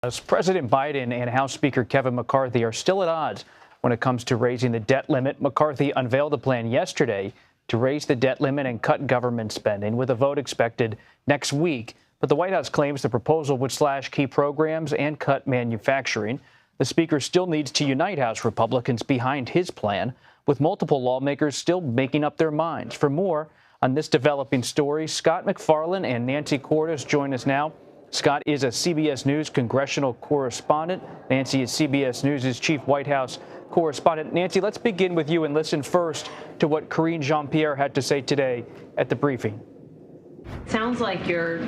As President Biden and House Speaker Kevin McCarthy are still at odds when it comes to raising the debt limit. McCarthy unveiled a plan yesterday to raise the debt limit and cut government spending, with a vote expected next week. But the White House claims the proposal would slash key programs and cut manufacturing. The speaker still needs to unite House Republicans behind his plan, with multiple lawmakers still making up their minds. For more on this developing story, Scott MacFarlane and Nancy Cordes join us now. Scott is a CBS News congressional correspondent. Nancy is CBS News' chief White House correspondent. Nancy, let's begin with you and listen first to what Karine Jean-Pierre had to say today at the briefing. Sounds like you're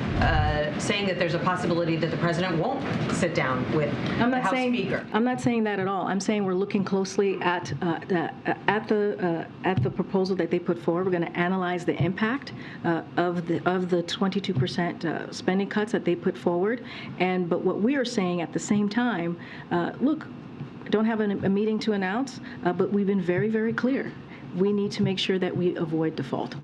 saying that there's a possibility that the president won't sit down with the House Speaker. I'm not saying that at all. I'm saying we're looking closely at the proposal that they put forward. We're going to analyze the impact of the 22% spending cuts that they put forward. But what we are saying at the same time, look, I don't have a meeting to announce, but we've been very, very clear. We need to make sure that we avoid default.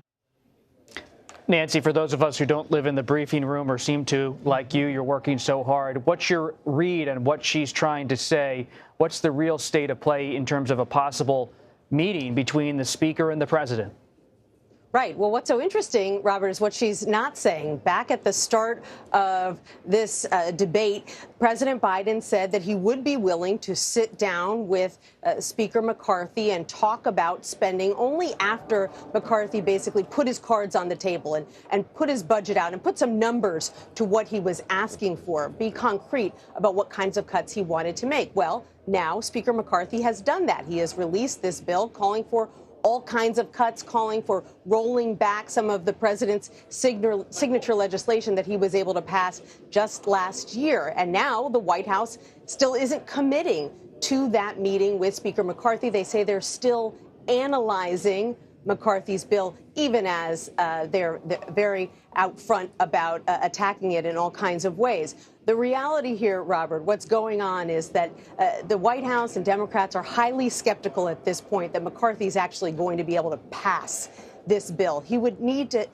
Nancy, for those of us who don't live in the briefing room or seem to, like you're working so hard, what's your read on what she's trying to say? What's the real state of play in terms of a possible meeting between the speaker and the president? Right. Well, what's so interesting, Robert, is what she's not saying. Back at the start of this debate, President Biden said that he would be willing to sit down with Speaker McCarthy and talk about spending only after McCarthy basically put his cards on the table and put his budget out and put some numbers to what he was asking for, be concrete about what kinds of cuts he wanted to make. Well, now Speaker McCarthy has done that. He has released this bill calling for all kinds of cuts, calling for rolling back some of the president's signature legislation that he was able to pass just last year. And now the White House still isn't committing to that meeting with Speaker McCarthy. They say they're still analyzing McCarthy's bill, even as they're very out front about attacking it in all kinds of ways. The reality here, Robert, what's going on is that the White House and Democrats are highly skeptical at this point that McCarthy's actually going to be able to pass this bill. He would need to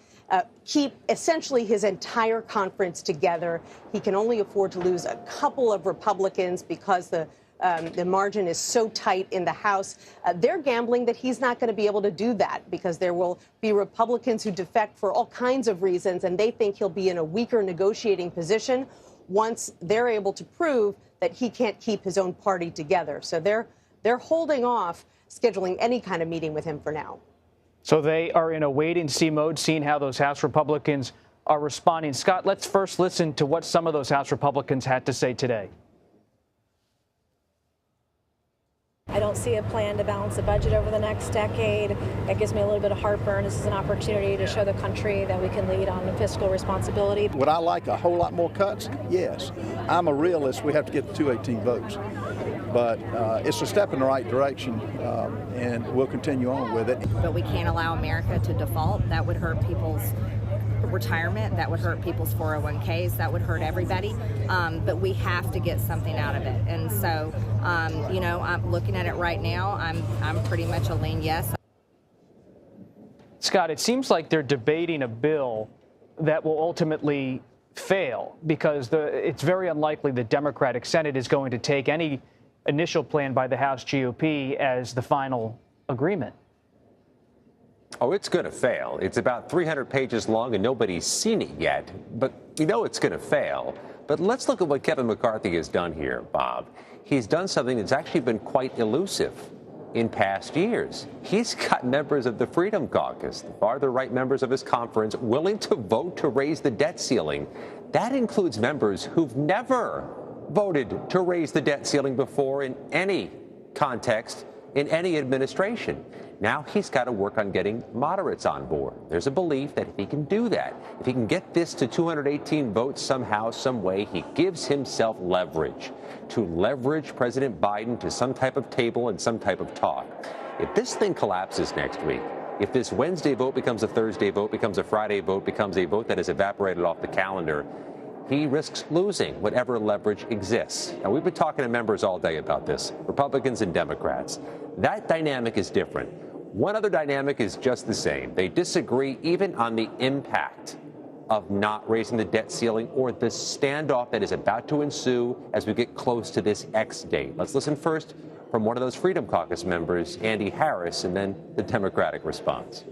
keep essentially his entire conference together. He can only afford to lose a couple of Republicans because the margin is so tight in the House. They're gambling that he's not going to be able to do that because there will be Republicans who defect for all kinds of reasons, and they think he'll be in a weaker negotiating position once they're able to prove that he can't keep his own party together. So they're holding off scheduling any kind of meeting with him for now. So they are in a wait-and-see mode, seeing how those House Republicans are responding. Scott, let's first listen to what some of those House Republicans had to say today. I don't see a plan to balance the budget over the next decade. It gives me a little bit of heartburn. This is an opportunity to show the country that we can lead on fiscal responsibility. Would I like a whole lot more cuts? Yes. I'm a realist. We have to get the 218 votes. But it's a step in the right direction, and we'll continue on with it. But we can't allow America to default. That would hurt people's retirement. That would hurt people's 401ks. That would hurt everybody. But we have to get something out of it. And so, I'm looking at it right now. I'm pretty much a lean yes. Scott, it seems like they're debating a bill that will ultimately fail because it's very unlikely the Democratic Senate is going to take any initial plan by the House GOP as the final agreement. Oh, it's going to fail. It's about 300 pages long and nobody's seen it yet, but we know it's going to fail. But let's look at what Kevin McCarthy has done here, Bob. He's done something that's actually been quite elusive in past years. He's got members of the Freedom Caucus, the farther-right members of his conference, willing to vote to raise the debt ceiling. That includes members who've never voted to raise the debt ceiling before in any context, in any administration. Now he's got to work on getting moderates on board. There's a belief that if he can do that, if he can get this to 218 votes somehow, some way, he gives himself leverage to leverage President Biden to some type of table and some type of talk. If this thing collapses next week, if this Wednesday vote becomes a Thursday vote, becomes a Friday vote, becomes a vote that is evaporated off the calendar, he risks losing whatever leverage exists. Now, we've been talking to members all day about this, Republicans and Democrats. That dynamic is different. One other dynamic is just the same. They disagree even on the impact of not raising the debt ceiling or the standoff that is about to ensue as we get close to this X date? Let's listen first from one of those Freedom Caucus members, Andy Harris, and then the Democratic response.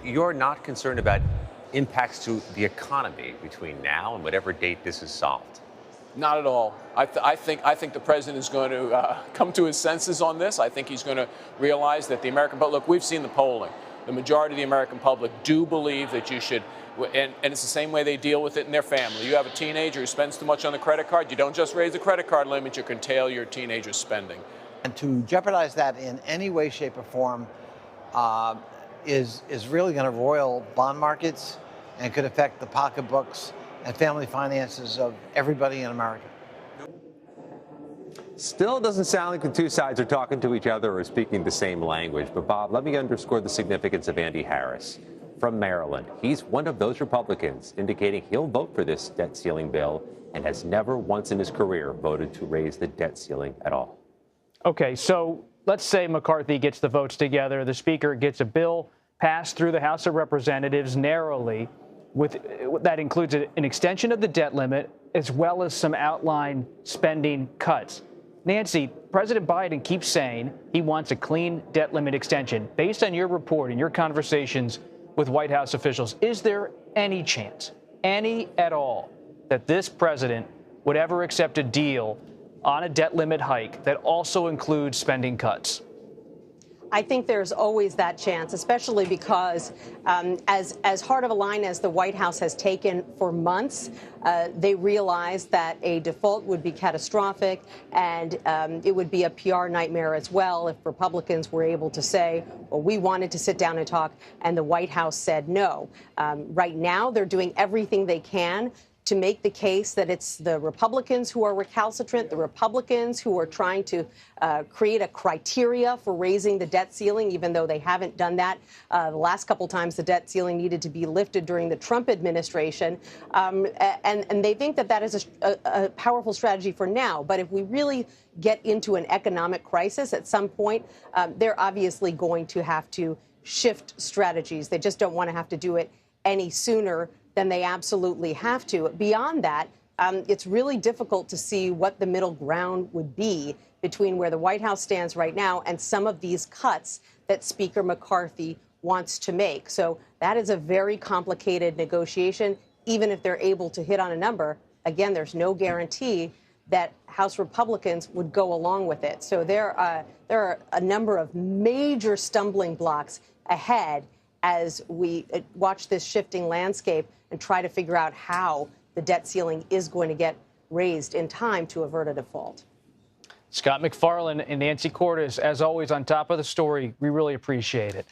You're not concerned about impacts to the economy between now and whatever date this is solved? Not at all. I think the president is going to come to his senses on this. I think he's going to realize that the American public, look, we've seen the polling. The majority of the American public do believe that you should, and it's the same way they deal with it in their family. You have a teenager who spends too much on the credit card. You don't just raise the credit card limit, you curtail your teenager's spending. And to jeopardize that in any way, shape, or form is really going to roil bond markets and could affect the pocketbooks and family finances of everybody in America. Still doesn't sound like the two sides are talking to each other or speaking the same language. But, Bob, let me underscore the significance of Andy Harris from Maryland. He's one of those Republicans indicating he'll vote for this debt ceiling bill and has never once in his career voted to raise the debt ceiling at all. Okay, so let's say McCarthy gets the votes together. The Speaker gets a bill passed through the House of Representatives narrowly. That includes an extension of the debt limit as well as some outline spending cuts. Nancy, President Biden keeps saying he wants a clean debt limit extension. Based on your report and your conversations with White House officials, is there any chance, any at all, that this president would ever accept a deal on a debt limit hike that also includes spending cuts? I think there's always that chance, especially because as hard of a line as the White House has taken for months, they realize that a default would be catastrophic, and it would be a PR nightmare as well if Republicans were able to say, well, we wanted to sit down and talk, and the White House said no. Right now, they're doing everything they can to make the case that it's the Republicans who are recalcitrant, the Republicans who are trying to create a criteria for raising the debt ceiling, even though they haven't done that. The last couple times the debt ceiling needed to be lifted during the Trump administration. And they think that that is a powerful strategy for now. But if we really get into an economic crisis at some point, they're obviously going to have to shift strategies. They just don't want to have to do it any sooner than they absolutely have to. Beyond that, it's really difficult to see what the middle ground would be between where the White House stands right now and some of these cuts that Speaker McCarthy wants to make. So that is a very complicated negotiation. Even if they're able to hit on a number, again, there's no guarantee that House Republicans would go along with it. So there are a number of major stumbling blocks ahead as we watch this shifting landscape and try to figure out how the debt ceiling is going to get raised in time to avert a default. Scott MacFarlane and Nancy Cordes, as always, on top of the story. We really appreciate it.